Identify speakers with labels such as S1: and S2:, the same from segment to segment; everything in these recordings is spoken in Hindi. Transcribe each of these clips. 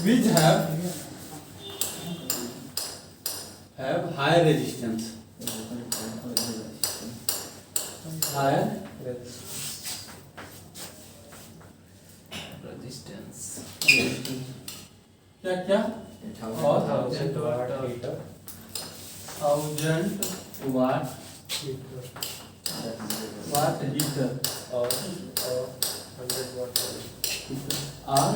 S1: which have higher resistance. Higher
S2: resistance.
S1: क्या क्या?
S2: 1000 watt heater.
S1: 1000 watt heater
S2: और 100 watt
S1: और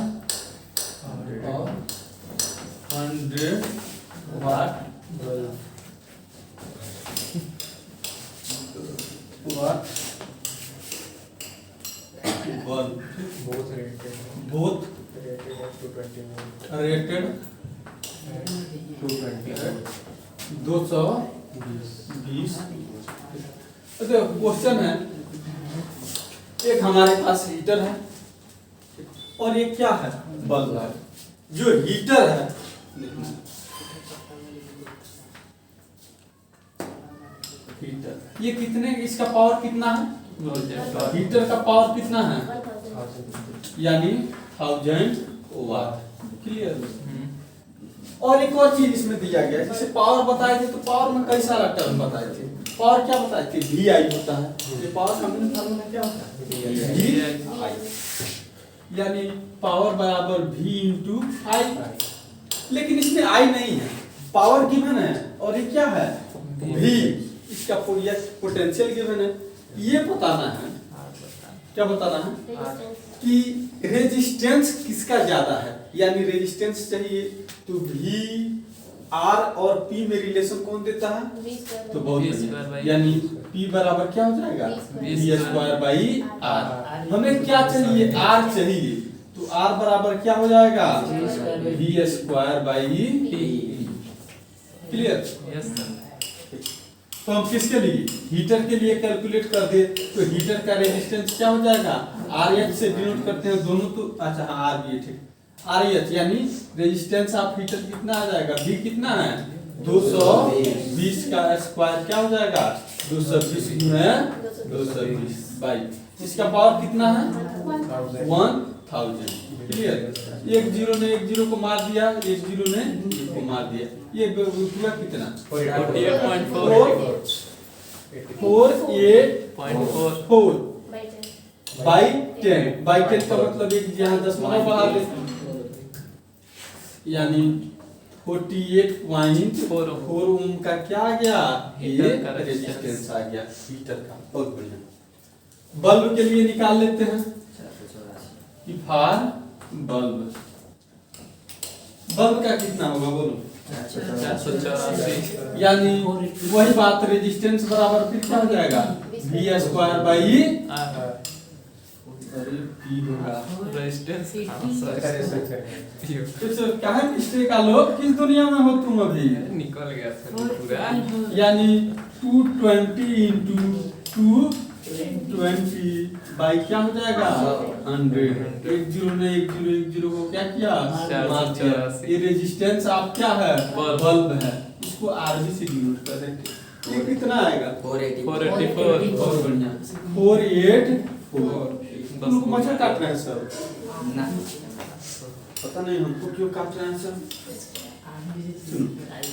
S1: 100 watt
S2: bulb.
S1: Bulb
S2: Both rated.
S1: both
S2: Rated up to 20 volt.
S1: rated
S2: To 20 volt.
S1: 220। तो क्वेश्चन है, एक हमारे पास हीटर है और एक क्या है, बल्ब है। जो हीटर है हीटर, ये कितने, इसका पावर कितना है, हीटर का पावर कितना है, यानी 1000 वाट। क्लियर। और एक और चीज इसमें दिया गया है, जैसे पावर बताए थे तो पावर में कई सारा टर्म बताए थे। पावर क्या बताए थे, वी आई होता है। ये पावर का फॉर्मूला क्या होता है, वी आई, यानी पावर बराबर वी इंटू आई। लेकिन इसमें आई नहीं है, पावर गिवन है और ये क्या है, वी, इसका पोटेंशियल गिवन है। ये बताना है, क्या बताना है कि रेजिस्टेंस किसका ज्यादा है, यानी रेजिस्टेंस चाहिए तो वी आर और पी में रिलेशन कौन देता है, तो बहुत बढ़िया, यानी पी बराबर क्या हो जाएगा, वी स्क्वायर बाई आर। हमें क्या चाहिए, आर चाहिए, तो आर बराबर क्या हो जाएगा, V square by P. Clear.
S2: Yes sir.
S1: तो हम किसके लिए, हीटर के लिए कैलकुलेट कर दे तो हीटर का रेजिस्टेंस क्या हो जाएगा, आर एच से डिनोट करते हैं दोनों, तो अच्छा हाँ आर बी ठीक, आर एच यानी रेजिस्टेंस ऑफ हीटर कितना आ जाएगा, वी कितना है 220 का स्क्वायर क्या हो जाएगा 220 गुणे 220 बाई, इसका पावर कितना है 1000। क्लियर। एक जीरो ने एक जीरो को मार दिया, एक जीरो ने एक को मार दिया, ये हुआ कितना 48.4 बाई 10 का मतलब एक यहाँ दशमलव बढ़ा दे, यानी 48.4 ओम का क्या आ गया, ये रेजिस्टेंस आ गया हीटर का। बहुत बढ़िया। बल्ब के लिए निकाल लेते हैं कि फॉर बल्ब, बल्ब का कितना होगा बोलो,
S2: 484।
S1: यानी वही बात, रेजिस्टेंस बराबर फिर क्या हो जाएगा वी स्क्वायर बाई पी होगा।
S2: रेजिस्टेंस
S1: क्या है मिस्टेक का, लोग किस दुनिया में हो तुम अभी,
S2: निकल गया सर पूरा,
S1: यानी 220 इंटू 220 बाई क्या हो जाएगा 100। एक जीरो ने एक जीरो को क्या किया, मार दिया। ये रेजिस्टेंस आप क्या है, बल्ब है, इसको आरबी से डिनोट कर देंगे। ये कितना आएगा
S2: 484।
S1: बहुत बढ़िया 484। तुम मच्छर काट रहे हैं सर, पता नहीं हमको क्यों काट रहे हैं सर।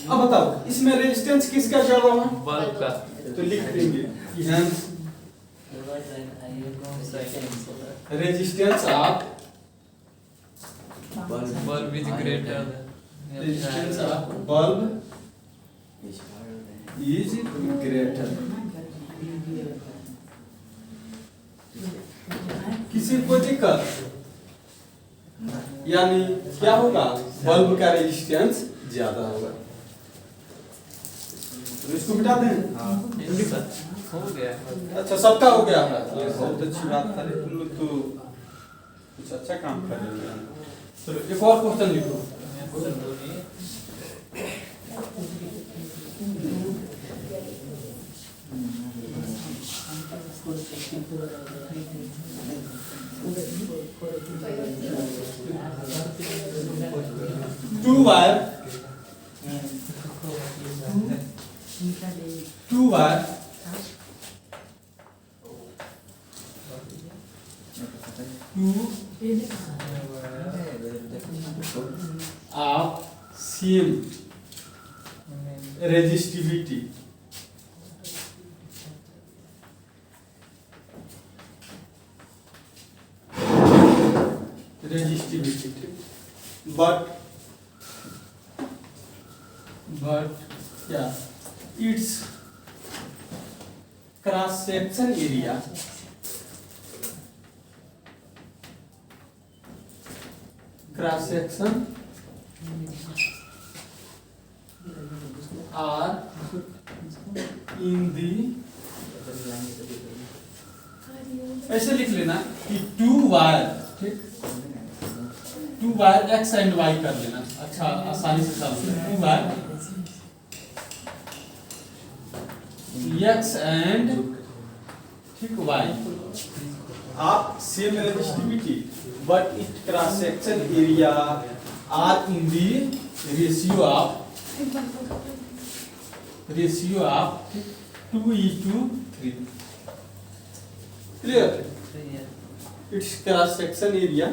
S1: अब बताओ इसमें रेजिस्टेंस किसका ज्यादा है,
S2: बल्ब का,
S1: तो लिख देंगे कि hence resistance of
S2: bulb is greater
S1: resistance of bulb is greater. किसी को दिक्कत, यानी क्या होगा, बल्ब का रेजिस्टेंस ज्यादा होगा। तो इसको मिटा दें।
S2: हो गया।
S1: अच्छा सबका हो गया है, ये बहुत अच्छी बात है, तुम लोग तो कुछ अच्छा काम कर रहे हो। चलो एक और क्वेश्चन लिखो। Two wire of same resistivity but yeah, its cross section area are in the, ऐसे लिख लेना कि टू वायर, ठीक, two wire X and Y कर लेना, अच्छा आसानी से समझ, टू वायर एक्स एंड, ठीक, वाई आप same resistivity but it cross section area are in the ratio of 2:3. Clear? Its cross section area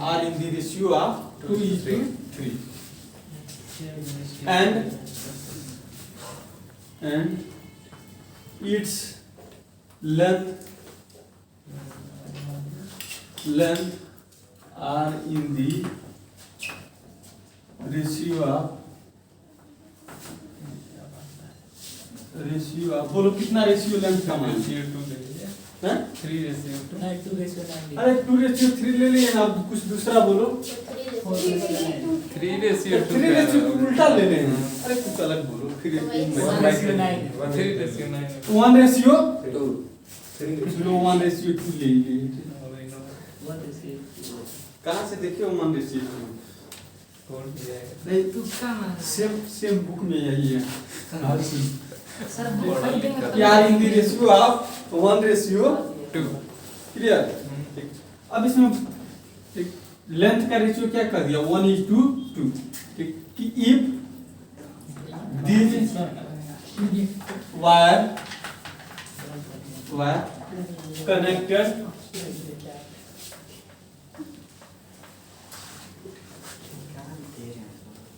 S1: are in the ratio of 2:3, and its length are in the ratio of बोलो कितना रेशियो लेंथ का मान,
S2: 3:2
S1: अरे 2:3 ले लिए ना, कुछ दूसरा बोलो,
S2: 3:2
S1: उल्टा ले लें, अरे कुछ अलग बोलो,
S2: 3:9
S1: 1:2 ले लिए, कहाँ से देखिए 1:2 नहीं, सेम बुक में यही है, यार इन दी रेशियो ऑफ 1:2. क्लियर? अब इसमें लेंथ का रेशियो क्या कर दिया, 1:2. ठीक, कि if this wire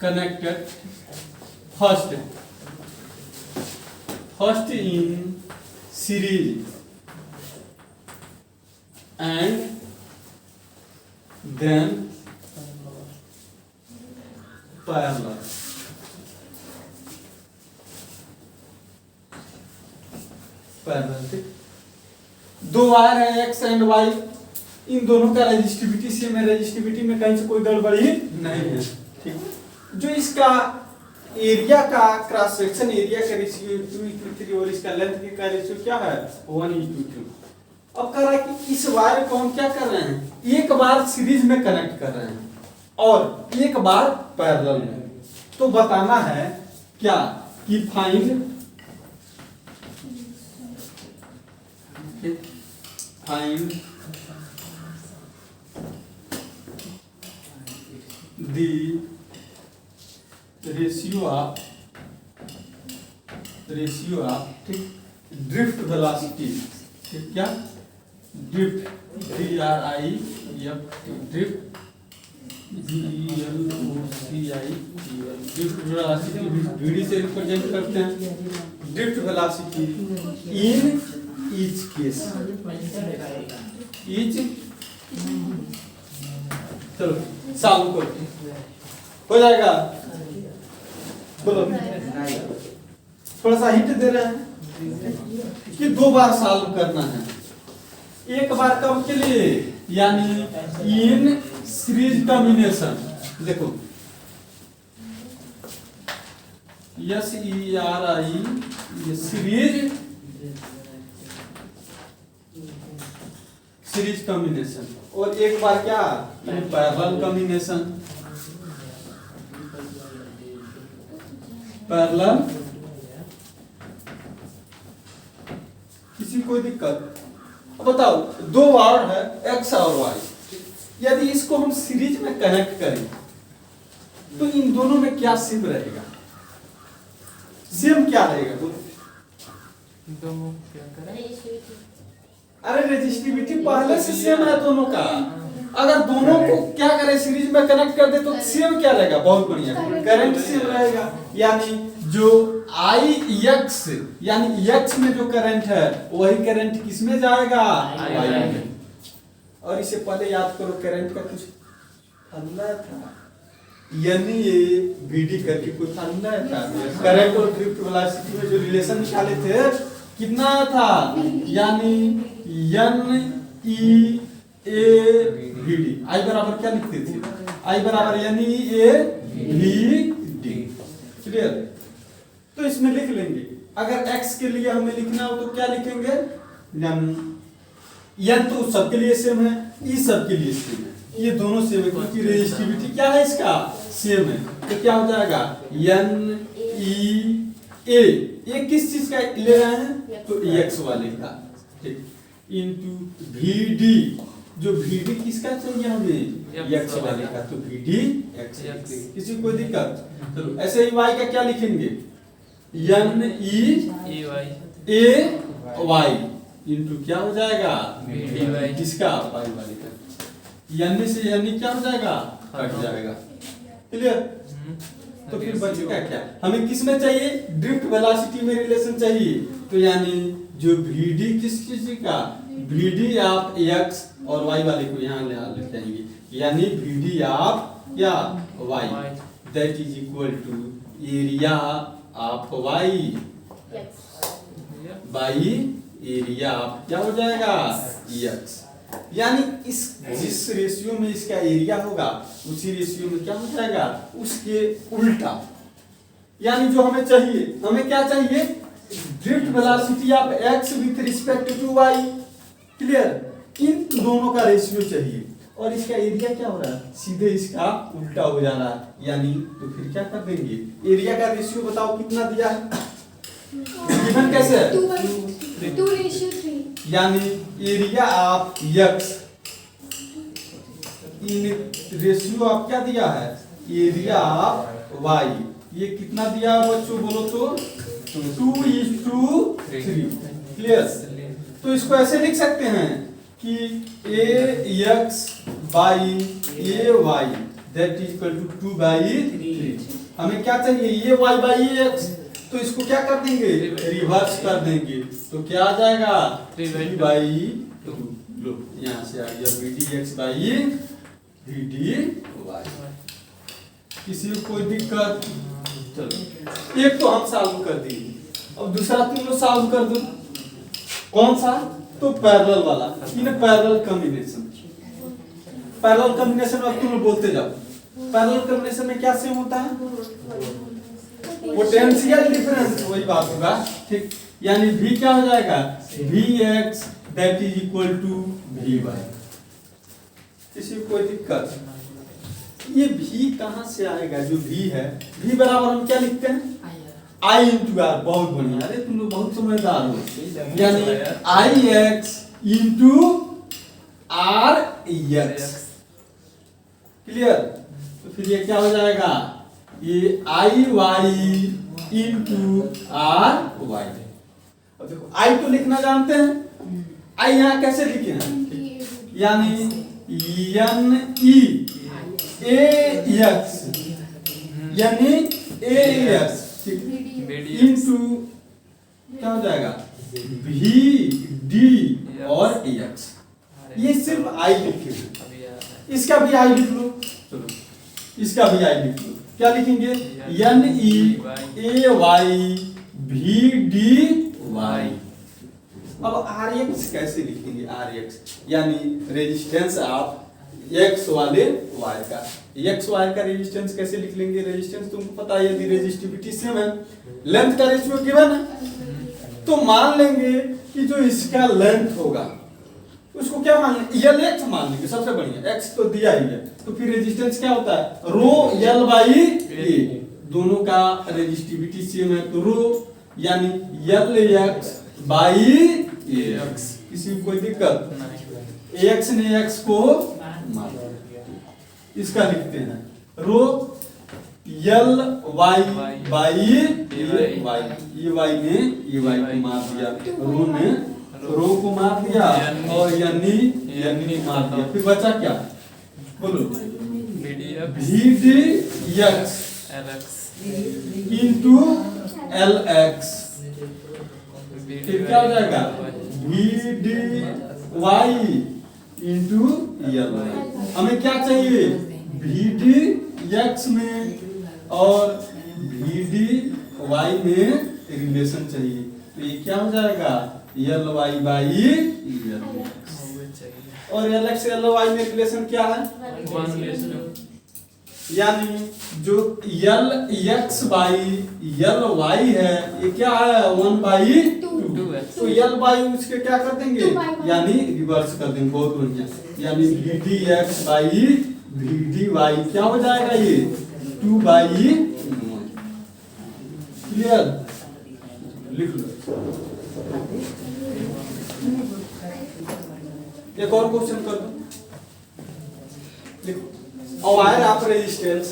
S1: connected first in series and then parallel. दो वायर है एक्स एंड वाई, इन दोनों का रेजिस्टिविटी सेम है, रेजिस्टिविटी में कहीं से कोई गड़बड़ी नहीं है, ठीक। जो इसका एरिया का क्रॉस सेक्शन एरिया का रेशियो 2:3 और इसका लेंथ का रेशियो क्या है 1:2. अब कह रहा है कि इस वायर को हम क्या कर रहे हैं, एक बार सीरीज में कनेक्ट कर रहे हैं और एक बार पैरेलल में, तो बताना है क्या कि फाइंड the ratio of ठीक ड्रिफ्ट वेलोसिटी, ठीक, क्या drift drift drift velocity VD से रिप्रेजेंट करते हैं, drift velocity in each case, चलो सॉल्व करते हो जाएगा, बोलो थोड़ा सा हिंट दे रहे हैं कि दो बार सॉल्व करना है, एक बार कब के लिए, यानी इन सीरीज कॉम्बिनेशन, देखो SERI सीरीज कॉम्बिनेशन, और एक बार क्या पैरेलल कॉम्बिनेशन, पैरेलल, किसी कोई दिक्कत? अब बताओ दो वायर है एक्स और वाई, यदि इसको हम सीरीज में कनेक्ट करें तो इन दोनों में क्या सेम रहेगा, सेम क्या रहेगा बोलो,
S2: दोनों क्या करें,
S1: अरे रेजिस्टिविटी पहले से सेम है दोनों का, अगर दोनों को क्या करें सीरीज में कनेक्ट कर दे तो सेम क्या रहेगा, बहुत बढ़िया, करंट सेम रहेगा। यानी जो आई एक्स यानी एक्स में जो करंट है वही करंट किस में जाएगा, वाई में। और इसे पहले याद करो, करंट का कुछ फॉर्मूला था, यानी ये वीडी करके कोई फॉर्मूला था, करंट और ड्रिफ्ट वेलोसिटी में जो रिलेशन निकाले थे कितना था, यानी N E A V D. I बराबर क्या लिखते थे, आई बराबर N E A V D. Clear? तो इसमें लिख लेंगे, अगर x के लिए हमें लिखना हो तो क्या लिखेंगे, एन तो सबके लिए सेम है, ई सबके लिए सेम है, ये दोनों सेम है क्योंकि रेजिस्टिविटी क्या है इसका, सेम है। तो क्या हो जाएगा, एन ई ए, ये किस चीज का ले रहे हैं, तो एक्स वाले का, ठीक, इनटू वी डी, जो वी डी किसका चाहिए हमें, एक्स वाले का, तो वी डी एक्स। किसी को कोई दिक्कत, चलो ऐसे ही वाई का क्या लिखेंगे, N E A Y into क्या हो जाएगा, किसका, वाई वाले का, यानी से यानी क्या हो जाएगा, कट जाएगा। क्लियर? तो फिर बचेगा क्या, हमें किस में चाहिए, ड्रिफ्ट वेलोसिटी में रिलेशन चाहिए, तो यानी जो vd किस चीज का, vd ऑफ x और y वाले को यहाँ ले जाएंगे, यानी vd ऑफ या y that is equal to area of y by area of क्या हो जाएगा, x। यानी इस जिस रेशियो में इसका एरिया होगा उसी रेशियो में क्या हो जाएगा, उसके उल्टा। यानी जो हमें चाहिए, हमें क्या चाहिए, drift velocity of x with respect to y। Clear? इन दोनों का रेशियो चाहिए और इसका एरिया क्या हो रहा है, सीधे इसका उल्टा हो जा रहा है। यानी तो फिर क्या कर देंगे, एरिया का रेशियो बताओ कितना दिया है, गिवन कैसे है,
S3: 2:3।
S1: यानी area of x in ratio of क्या दिया है, एरिया ऑफ y, ये कितना दिया है बच्चों, बोलो तो 2:3। क्लियर? तो इसको ऐसे लिख सकते हैं कि ax by ay that is equal to 2/3। हमें क्या चाहिए, ये y बाई ax, तो इसको क्या कर देंगे, रिवर्स कर देंगे, तो क्या आ जाएगा, 3/2। लो यहाँ से आ गया vdx बाई vdy। किसी को कोई दिक्कत, चलो एक तो हम सॉल्व कर दिए, अब दूसरा तुम लोग सॉल्व कर दो। कौन सा, तो पैरेलल वाला, in parallel combination. Parallel combination में तुम लोग बोलते जाओ, पैरेलल कॉम्बिनेशन में क्या सेम होता है, पोटेंशियल डिफरेंस, वही बात होगा, ठीक। यानी v क्या हो जाएगा, vx that is equal to vy। किसी को कोई दिक्कत, ये v कहां से आएगा, जो v है, v बराबर हम क्या लिखते हैं, i इंटू आर। बहुत बढ़िया, अरे तुम लोग बहुत समझदार हो, यानी i x into R x। Clear? तो फिर ये क्या हो जाएगा, ये I Y into R Y. अब देखो आई तो लिखना जानते हैं, आई यहाँ कैसे लिखे हैं, यानी एन ई ए एक्स, यानी ए एक्स इंटू क्या हो जाएगा, वी डी और एक्स। ये सिर्फ आई लिखे हैं, इसका भी आई लिख लो, चलो इसका भी आई लिख लो, क्या लिखेंगे, N E A Y V D Y. अब आर एक्स कैसे लिखेंगे, आर एक्स यानी रेजिस्टेंस ऑफ एक्स वाले वाई का, एक्स वाई का रेजिस्टेंस कैसे लिख लेंगे, रेजिस्टेंस तुमको पता है, यदि रेजिस्टिविटी सेम है, लेंथ का रेशियो गिवन है, तो मान लेंगे कि जो इसका लेंथ होगा उसको क्या मान लेंगे, यल एक्स मान लेंगे, सबसे बढ़िया, एक्स तो दिया ही है, तो फिर रेजिस्टेंस क्या होता है, रो यल बाई ए, दोनों का रेजिस्टिविटी सेम है, तो रो यानी यल एक्स बाई एक्स। किसी को कोई दिक्कत, एक्स ने एक्स को मार दिया, इसका लिखते हैं रो यल वाई बाई ए वाई, ये वाई ने ये वाई को मार दिया, रो ने रो को मार दिया और यानी यानी मार दिया, फिर बचा क्या, बोलो
S2: BDF
S1: V D X
S2: LX
S1: into L X, फिर क्या हो जाएगा V D Y into L. हमें क्या चाहिए वी डी एक्स में और वी डी वाई में रिलेशन चाहिए, तो ये क्या हो जाएगा एल वाई बाई एल, और एल एक्स एल वाई में रिलेशन क्या है
S2: 1:2
S1: यानी जो L X by L Y है ये क्या है 1/2, तो यल बाई उसके क्या कर देंगे
S3: 2/1
S1: यानी रिवर्स कर देंगे, बहुत बढ़िया, यानी V D X by V D Y क्या हो जाएगा ये 2/1, क्लियर, लिख लो। एक और क्वेश्चन कर दो, लिखो wire of resistance,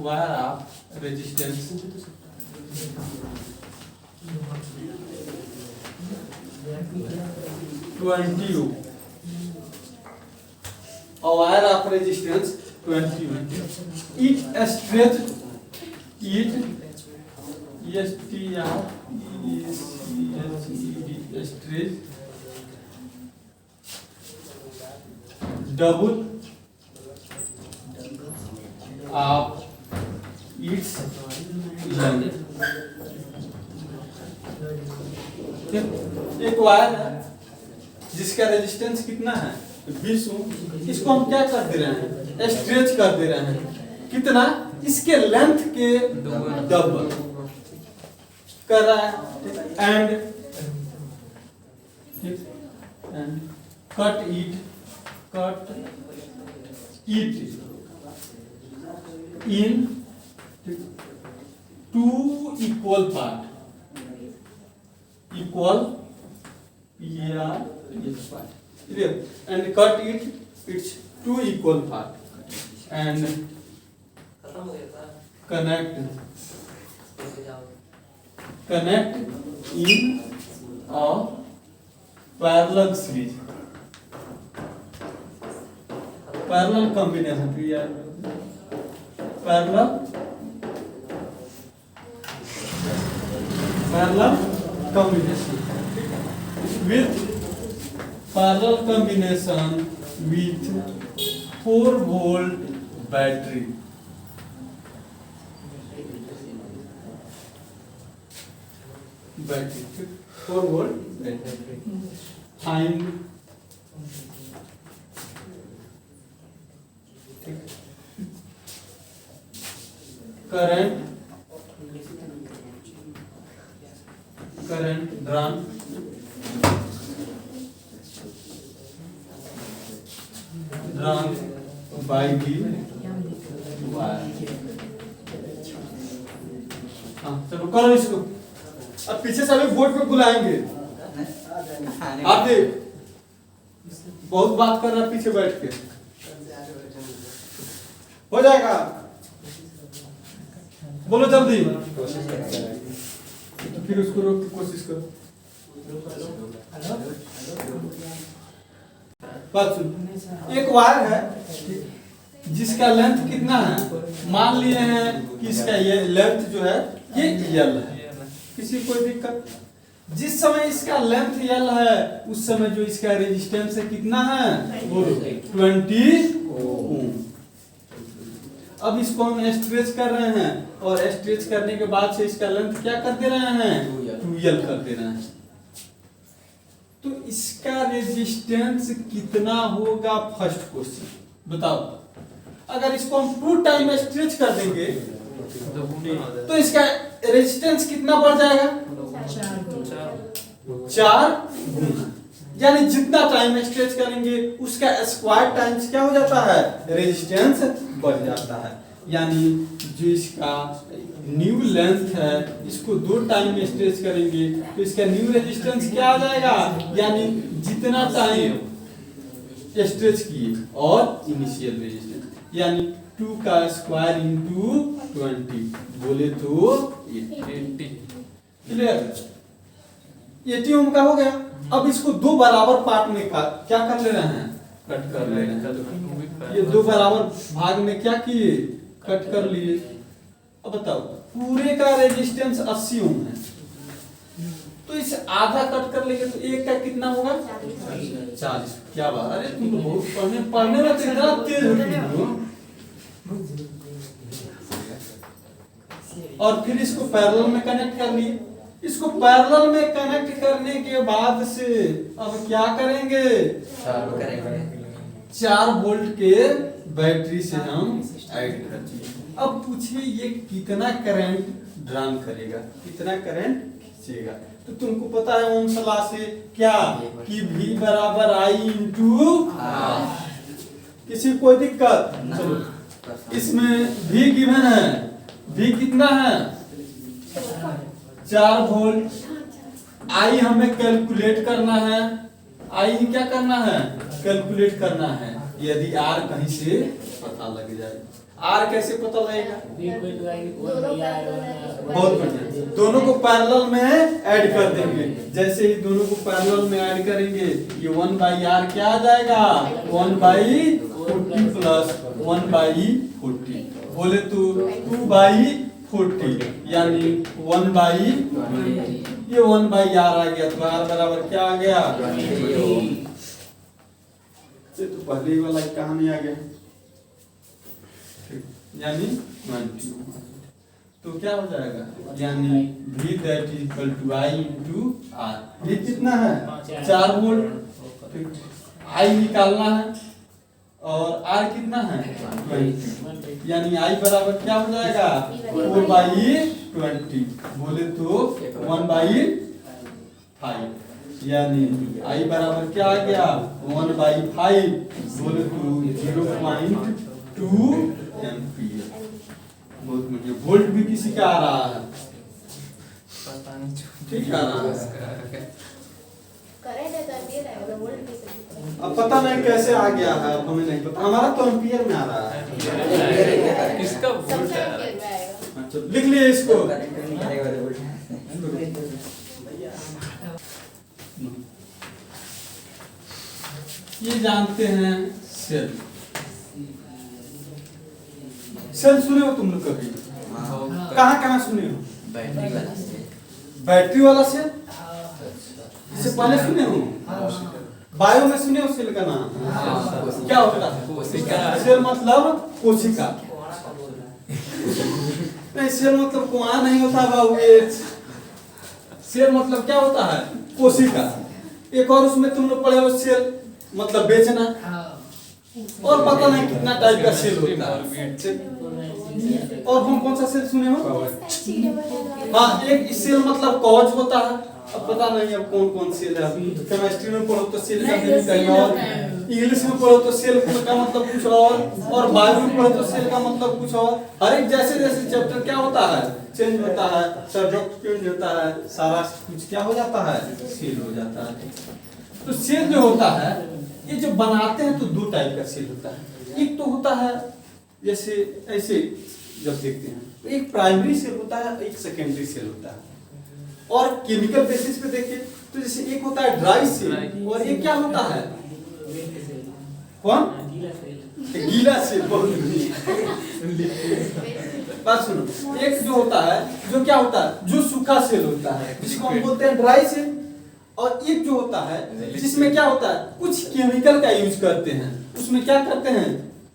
S1: wire of resistance 20 ohm, a wire of resistance 20 ohm, it stretched stretched double of its length। एक वायर है जिसका रेजिस्टेंस कितना है 20 ओम, इसको हम क्या कर दे रहे हैं स्ट्रेच कर दे रहे हैं, कितना इसके लेंथ के डबल कर रहा है, and cut it in 2 equal part, equal and cut its 2 equal part and connect in a parallel series, parallel combination, parallel combination with 4-volt battery, battery 4-volt battery, find current drawn by the wire। हाँ चलो करो इसको, अब पीछे से अभी बोर्ड पे बुलाएंगे, आप देख बहुत बात कर रहा है पीछे बैठ के, हो जाएगा, बोलो जल्दी, तो फिर उसको रोक के कोशिश करो। बात सुन, एक वायर है जिसका लेंथ कितना है, मान लिए हैं कि इसका ये लेंथ जो है ये एल है, किसी कोई दिक्कत, जिस समय इसका लेंथ एल है उस समय जो इसका रेजिस्टेंस है कितना है बोलो 20 ओम। अब इसको हम स्ट्रेच कर रहे हैं और स्ट्रेच करने के बाद से इसका लेंथ क्या कर दे रहे हैं 2L कर दे रहे हैं, तो इसका रेजिस्टेंस कितना होगा, फर्स्ट क्वेश्चन बताओ। अगर इसको हम 2 टाइम स्ट्रेच कर देंगे तो इसका रेजिस्टेंस कितना बढ़ जाएगा 4 गुना, यानी जितना टाइम स्ट्रेच करेंगे उसका स्क्वायर टाइम्स क्या हो जाता है रेजिस्टेंस बढ़ जाता है, यानी जो इसका न्यू लेंथ है इसको 2 टाइम में स्ट्रेच करेंगे तो इसका न्यू रेजिस्टेंस क्या आ जाएगा, यानी जितना टाइम स्ट्रेच किए और इनिशियल रेजिस्टेंस, यानी 2 का स्क्वायर इंटू 20 बोले तो 80, क्लियर। 80 ओम का हो गया। अब इसको दो बराबर पार्ट में क्या कर ले रहे हैं, कट कर ले रहे हैं। ये दो बराबर भाग में क्या किए, कट कर लिए। अब बताओ पूरे का रेजिस्टेंस 80 ओम है, तो इसे आधा कट कर लेंगे तो एक का कितना होगा 40। क्या बात, अरे तुम तो बहुत पढ़ने में तो इतना तेज हो तुम। और फिर इसको पैरेलल में कनेक्ट कर लिए। इसको पैरेलल में कनेक्ट करने के बाद से अब क्या करेंगे, 4 वोल्ट के बैटरी से हम ऐड कर दिए। अब पूछिए ये कितना करंट ड्रान करेगा, कितना करंट खींचेगा। तो तुमको पता है ओम लॉ से क्या कि V बराबर I इंटू R। किसी कोई दिक्कत, चलो इसमें V गिवन है, V कितना है 4 वोल्ट। I हमें कैलकुलेट करना है, I क्या करना है कैलकुलेट करना है। यदि R कहीं से पता लग जाए, R कैसे पता लगेगा, बहुत बढ़िया, दोनों को पैरेलल में ऐड कर देंगे। जैसे ही दोनों को पैरेलल में ऐड करेंगे ये 1/R क्या आ जाएगा 1/40 प्लस 1/40, बोले तो 2/40 यानी 1/20। ये 1/R आ गया, तो R बराबर क्या आ गया 20। तो पहले वाला कहानी आ गया, यानी 20। तो क्या हो जाएगा, यानी V that is equal to I into R। V कितना है 4 वोल्ट, I निकालना है और R कितना है 20, यानी I बराबर क्या हो जाएगा 4/20, बोले तो 1/5, यानी I बराबर क्या आ गया 1/5, बोले तो 0.2 एम्पीयर। बहुत बढ़िया, वोल्ट भी किसी का आ रहा है, ठीक आ रहा है। अब पता नहीं कैसे आ गया है, अब हमें नहीं पता, हमारा तो एम्पीयर में आ रहा है।
S2: इसका वोल्ट है।
S1: अच्छा लिख लिए इसको। ये जानते हैं सेल, सेल सुने हो तुम लोग कभी, कहाँ कहाँ सुने हो, बैटरी वाला सेल, इससे पहले सुने हो, बायो में सुने हो सेल का नाम क्या होता है, सेल मतलब कोशिका, नहीं सेल मतलब कुआं नहीं होता बाबू, ये सेल मतलब क्या होता है कोशिका। एक और उसमें तुम लोग पढ़े हो सेल मतलब बेचना, और पता नहीं कितना टाइप का सेल होता है। और हम कौन सा सेल सुने हो, हाँ एक सेल मतलब कवच होता है। अब पता नहीं अब कौन कौन सेल है, केमिस्ट्री में पढ़ो तो सेल का मीनिंग कहीं और, इंग्लिश में पढ़ो तो सेल का मतलब कुछ और बायो में पढ़ो तो सेल का मतलब कुछ और। हर एक जैसे जैसे चैप्टर क्या होता है चेंज होता है, सब्जेक्ट चेंज होता है, सारा कुछ क्या हो जाता है सेल हो जाता है। तो सेल जो होता है ये जो बनाते हैं तो दो टाइप का सेल होता है। एक तो होता है जैसे ऐसे जब देखते हैं तो एक प्राइमरी सेल होता है, एक सेकेंडरी सेल होता है। और केमिकल बेसिस पे देखें तो जैसे एक होता है ड्राई सेल और एक क्या होता है कौन गीला सेल। बात सुनो, एक जो होता है जो क्या होता है जो सूखा सेल होता है जिसको हम बोलते हैं ड्राई सेल, और एक जो होता है जिसमें क्या होता है कुछ केमिकल का यूज करते हैं, उसमें क्या करते हैं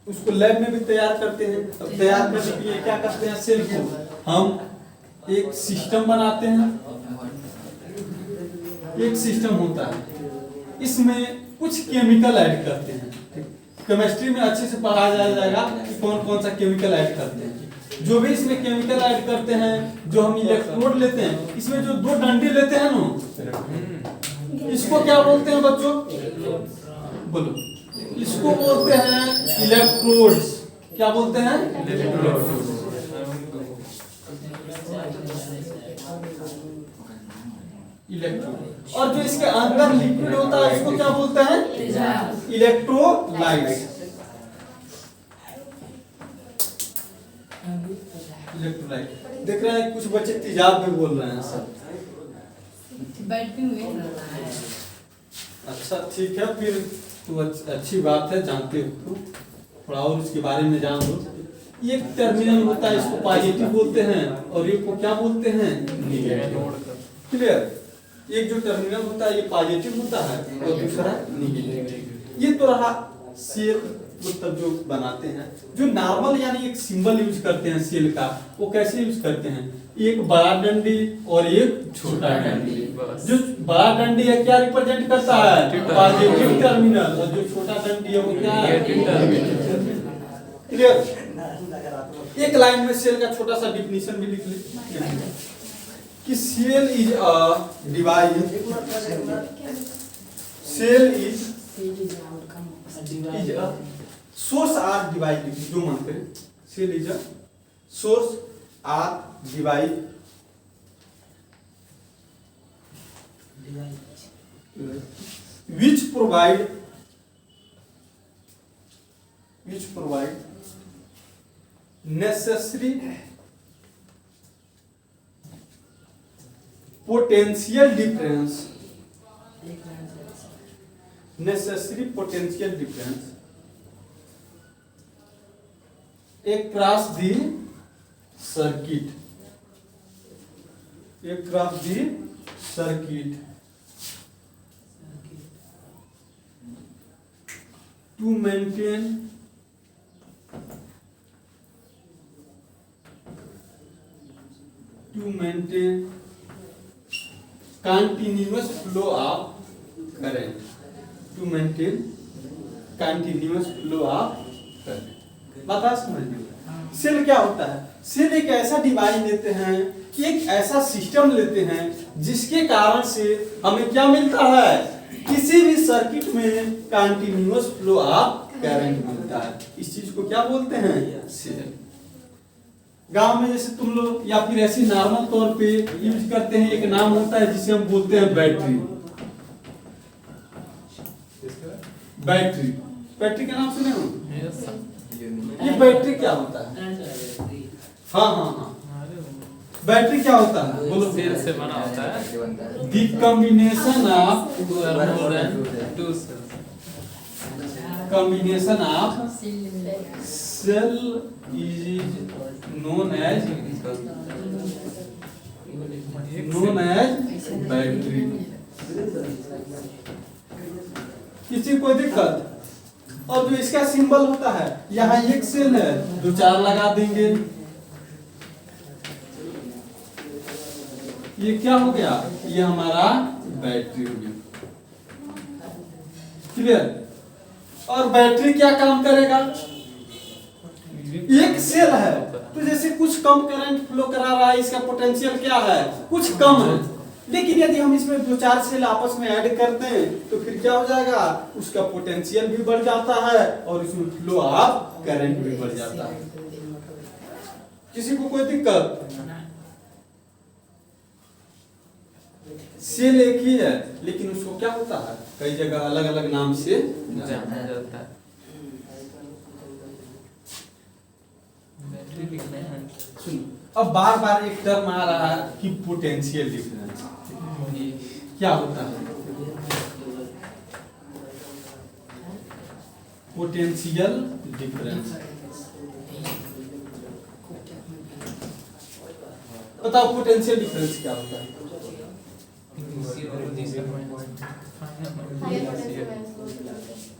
S1: उसको लैब में भी तैयार करते हैं। अब तैयार करने के लिए क्या करते हैं सेल को हम एक सिस्टम बनाते हैं, एक सिस्टम होता है इसमें कुछ केमिकल ऐड करते हैं। केमिस्ट्री में अच्छे से पढ़ाया जाएगा कि कौन कौन सा केमिकल ऐड करते हैं। जो भी इसमें केमिकल ऐड करते हैं, जो हम इलेक्ट्रोड लेते हैं, इसमें जो दो डंडी लेते हैं ना इसको क्या बोलते हैं बच्चों बोलो, इसको बोलते हैं इलेक्ट्रोड्स। क्या बोलते हैं इलेक्ट्रोड। और जो इसके अंदर लिक्विड होता है इसको क्या बोलते हैं इलेक्ट्रोलाइट्स। इलेक्ट्रोलाइट देख रहे हैं कुछ बच्चे तेजाब में बोल रहे हैं सब,
S3: बैटरी में रहता है।
S1: अच्छा ठीक है, फिर तो अच्छी बात है, जानते हो तो थोड़ा और इसके बारे में जान लो। एक टर्मिनल होता है, इसको पॉजिटिव बोलते हैं और एक को क्या बोलते हैं, नेगेटिव। क्लियर? एक जो टर्मिनल होता है ये पॉजिटिव होता है और दूसरा नेगेटिव। ये तो रहा सेल, मतलब जो बनाते हैं, जो नॉर्मल यानी एक सिंबल यूज करते हैं सेल का, वो कैसे यूज करते हैं, एक बड़ा डंडी और एक छोटा डंडी। जो बड़ा डंडी है क्या रिप्रेजेंट करता है, पॉजिटिव टर्मिनल, और जो छोटा डंडी है वो क्या है, नेगेटिव टर्मिनल। क्लियर? एक लाइन में सेल का छोटा सा डिफिनीशन भी लिख ले कि cell is a device, cell is a source or device, जो मान करें cell is a source or device which provide necessary potential difference across the circuit to maintain continuous flow of current, बता समझ लो। सेल क्या होता है, सेल एक ऐसा डिवाइस लेते हैं, एक ऐसा सिस्टम लेते हैं जिसके कारण से हमें क्या मिलता है, किसी भी सर्किट में कंटिन्यूअस फ्लो ऑफ करंट मिलता है। इस चीज को क्या बोलते हैं, सेल। गांव में जैसे तुम लोग या फिर ऐसी नॉर्मल तौर पे यूज करते हैं, एक नाम होता है जिसे हम बोलते हैं बैटरी। बैटरी का नाम सुने हो? ये बैटरी क्या होता है? हाँ, बैटरी क्या होता है, बोलो।
S2: सेल से बना होता है।
S1: The combination of cell is known as battery. किसी को दिक्कत? और जो इसका सिंबल होता है, यहाँ एक सेल है, दो चार लगा देंगे, ये क्या हो गया, ये हमारा बैटरी हो गया। क्लियर? और बैटरी क्या काम करेगा, एक सेल है तो जैसे कुछ कम करंट फ्लो करा रहा है, इसका पोटेंशियल क्या है, कुछ कम है, लेकिन यदि हम इसमें दो चार सेल आपस में ऐड करते हैं तो फिर क्या हो जाएगा, उसका पोटेंशियल भी बढ़ जाता है और उसमें फ्लो ऑफ करंट भी बढ़ जाता है। किसी को कोई दिक्कत? सेल एक ही है लेकिन उसको क्या होता है, कई जगह अलग अलग नाम से
S2: जाना जाता है। बैटरी लिखना है।
S1: सुनो, अब बार बार एक टर्म आ रहा है कि पोटेंशियल डिफरेंस। क्या होता है पोटेंशियल डिफरेंस? बताओ पोटेंशियल डिफरेंस क्या होता है?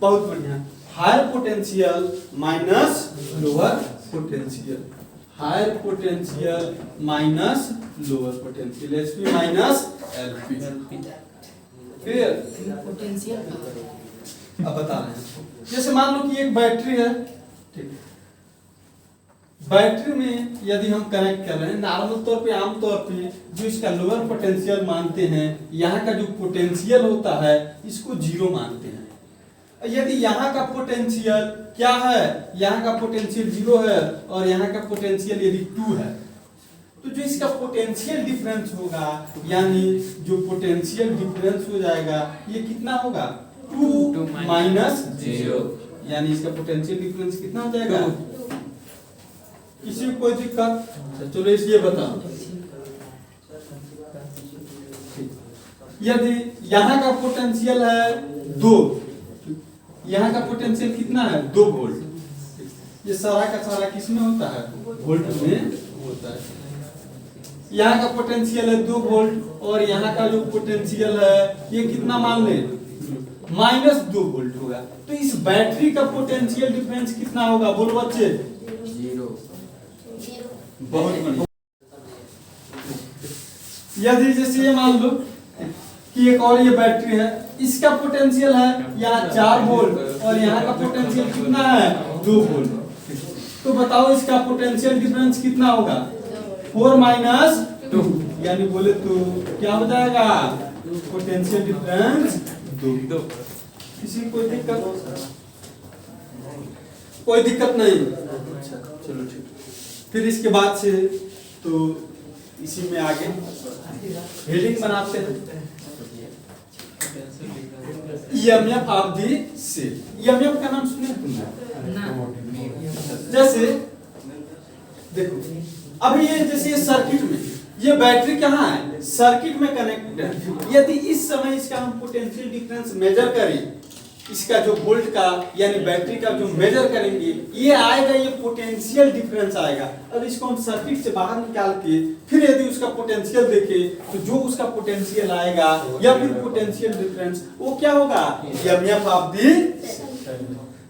S1: बहुत बढ़िया। Higher potential minus lower potential, higher potential minus lower potential, HP minus LP. Clear?
S3: Potential
S1: अब बता रहे हैं, जैसे मान लो कि एक बैटरी है, ठीक है, बैटरी में यदि हम कनेक्ट कर रहे हैं, नॉर्मल तौर पे आमतौर पे जो इसका लोअर पोटेंशियल मानते हैं, यहाँ का जो पोटेंशियल होता है इसको जीरो मानते हैं। यदि यहाँ का पोटेंशियल क्या है, यहाँ का पोटेंशियल जीरो है और यहाँ का पोटेंशियल यदि 2 है, तो जो इसका पोटेंशियल डिफरेंस होगा, यानी जो पोटेंशियल डिफरेंस हो जाएगा, ये कितना होगा, 2 माइनस 0, यानी इसका पोटेंशियल डिफरेंस कितना हो जाएगा। किसी को कोई दिक्कत? चलो इसलिए बताओ। यदि यहाँ का पोटेंशियल है 2, यहाँ का पोटेंशियल कितना है 2 वोल्ट। ये सारा का सारा किसमें होता है वोल्ट में होता है। यहाँ का पोटेंशियल है 2 वोल्ट और यहाँ का जो पोटेंशियल है ये कितना मान ले -2 वोल्ट होगा। तो इस बैटरी का पोटेंशियल डिफरेंस कितना होगा बोलो बच्चे?
S2: 0।
S1: बहुत बढ़िया। यदि जैसे ये मान लो कि एक और ये बैटरी है, इसका पोटेंशियल है यहाँ 4 वोल्ट और यहाँ का पोटेंशियल कितना है 2 वोल्ट। तो बताओ इसका पोटेंशियल डिफरेंस कितना होगा? 4 - 2 यानी बोले तो क्या हो जाएगा पोटेंशियल डिफरेंस 2। किसी को कोई दिक्कत? कोई दिक्कत नहीं। अच्छा चलो ठीक। फिर इसके बाद से तो इसी में आगे हेडिंग बनाते हैं EMF of the cell. EMF का नाम सुने तुमने? जैसे देखो अभी ये जैसे ये सर्किट में ये बैटरी कहाँ है सर्किट में कनेक्टेड है। यदि इस समय इसका हम पोटेंशियल डिफरेंस मेजर करें, इसका जो वोल्ट का यानी बैटरी का जो मेजर करेंगे ये आएगा, ये पोटेंशियल डिफरेंस आएगा। अब इसको हम सर्किट से बाहर निकाल के फिर यदि उसका पोटेंशियल देखें तो जो उसका पोटेंशियल आएगा या फिर पोटेंशियल डिफरेंस वो क्या होगा EMF ऑफ द।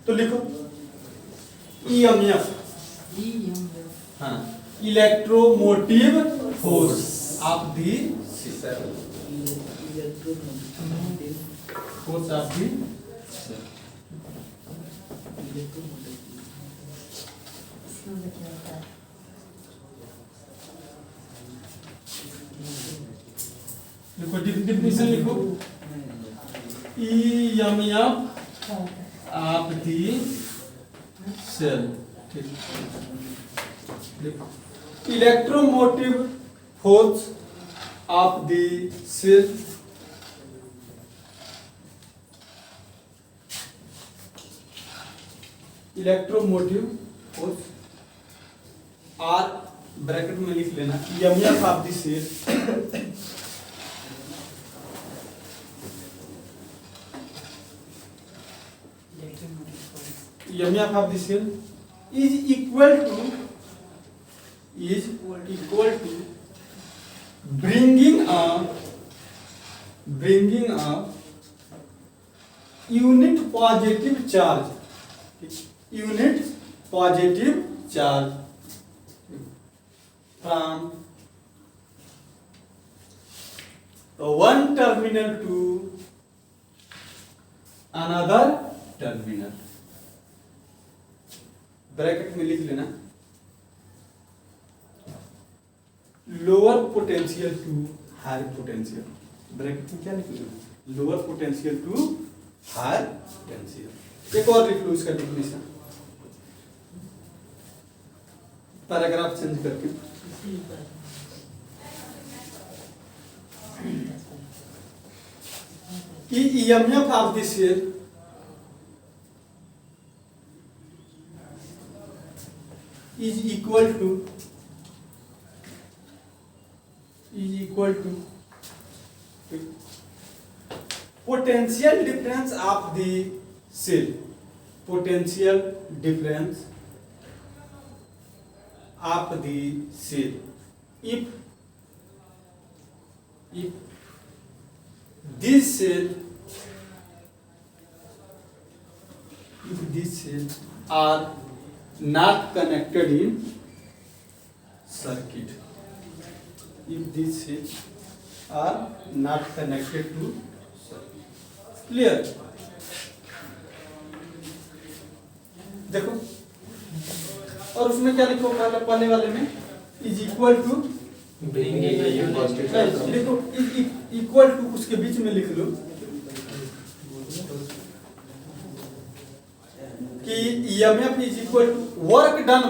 S1: तो लिखो EMF, हाँ electromotive force of the cell, force of the देखो डिफिनेशन लिखो EMF of the cell. Electromotive force of the cell electromotive force or bracket में लिख लेना EMF of the cell EMF of the cell is equal to bringing a unit positive charge from one terminal to another terminal। Bracket में लिख लेना lower potential to higher potential. Bracket में क्या लिख लेना lower potential to higher potential. एक और लिख लो इसका डिफिनेशन पैराग्राफ चेंज करके कि EMF of the cell is equal to potential difference of the cell, potential difference of the cell if this cell are not connected in circuit, if these cells are not connected to circuit। clear? देखो और उसमें क्या लिखो पहले वाले में इज इक्वल टू देखो इक्वल टू उसके बीच में लिख लो कि EMF is equal to work done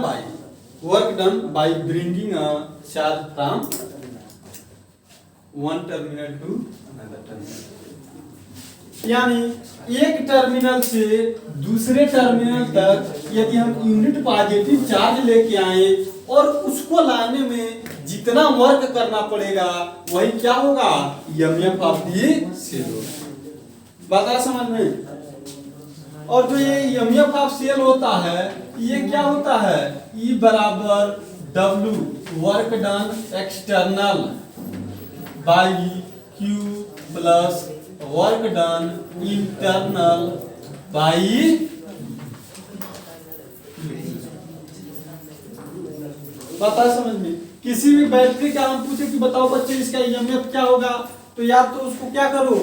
S1: by bringing a charge from one terminal to another terminal। यानी एक टर्मिनल से दूसरे टर्मिनल तक यदि हम यूनिट पॉजिटिव चार्ज लेके आए और उसको लाने में जितना वर्क करना पड़ेगा वही क्या होगा, ईएमएफ ऑफ दी सेल होगा। बात आ समझ में? और जो ये ईएमएफ ऑफ सेल होता है ये क्या होता है, E बराबर W work done external by Q plus work done internal by. बता समझ में? किसी भी बैटरी का हम पूछे कि बताओ बच्चे इसका ईएमएफ क्या होगा, तो या तो उसको क्या करो,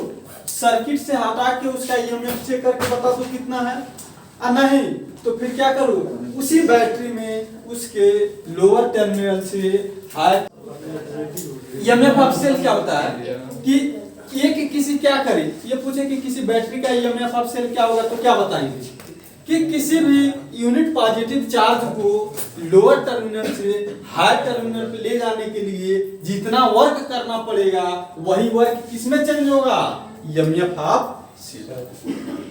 S1: सर्किट से हटा के उसका ईएमएफ चेक करके बता दो कितना है, नहीं तो फिर क्या करो, उसी बैटरी में उसके लोअर टर्मिनल से हाई। ईएमएफ ऑफ सेल क्या होता है कि एक किसी क्या करे, ये पूछे कि किसी बैटरी का ईएमएफ ऑफ सेल क्या होगा, तो क्या बताएंगे कि किसी भी यूनिट पॉजिटिव चार्ज को लोअर टर्मिनल से हाई टर्मिनल पे ले जाने के लिए जितना वर्क करना पड़ेगा वही वर्क किसमें चेंज होगा, ईएमएफ ऑफ सेल।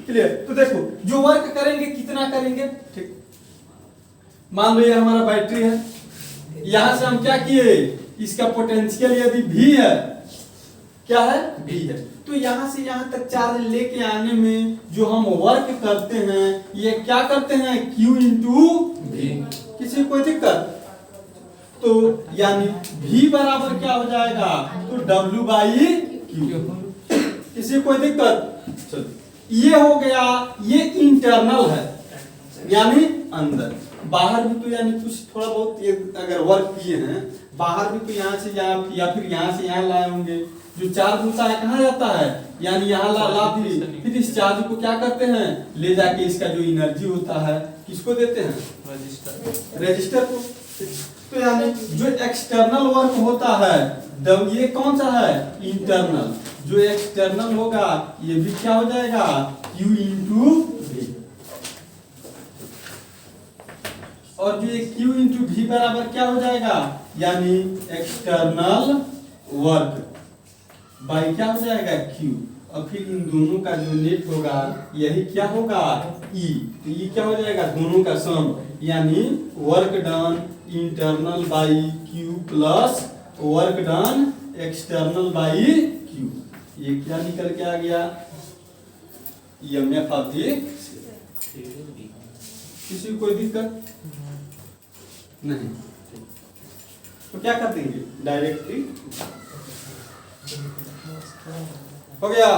S1: क्लियर? तो देखो जो वर्क करेंगे कितना करेंगे, ठीक। मान लो ये हमारा बैटरी है, यहां से हम क्या किए, इसका पोटेंशियल यदि V है, क्या है, V है, तो यहां से यहां तक चार्ज लेके आने में जो हम वर्क करते हैं ये क्या करते हैं, Q इंटू V। किसी कोई दिक्कत? तो यानी V बराबर क्या हो जाएगा, तो W बाई Q। किसी कोई दिक्कत? चलो ये हो गया, ये इंटरनल है यानी अंदर। बाहर भी तो यानी कुछ थोड़ा बहुत ये अगर वर्क किए हैं, बाहर भी तो यहाँ से यहाँ या फिर यहाँ से यहाँ लाए होंगे। जो चार्ज होता है कहाँ जाता है, यानी यहाँ ला फिर इस चार्ज को क्या करते हैं, ले जाके इसका जो एनर्जी होता है किसको देते हैं, रजिस्टर को। तो यानी जो एक्सटर्नल वर्क होता है ये कौन सा है, इंटरनल। जो एक्सटर्नल होगा ये भी क्या हो जाएगा, Q इंटू V। और जो Q इंटू V बराबर क्या हो जाएगा, यानी एक्सटर्नल वर्क बाई क्या हो जाएगा, Q। और फिर इन दोनों का जो नेट होगा यही क्या होगा, E। तो ये क्या हो जाएगा, दोनों का सम, यानी work done internal by Q plus work done external by Q। ये क्या निकल के आ गया, ईएमएफ ऑफ दी। किसी को कोई दिक्कत नहीं? तो क्या कर देंगे, डायरेक्टली हो गया।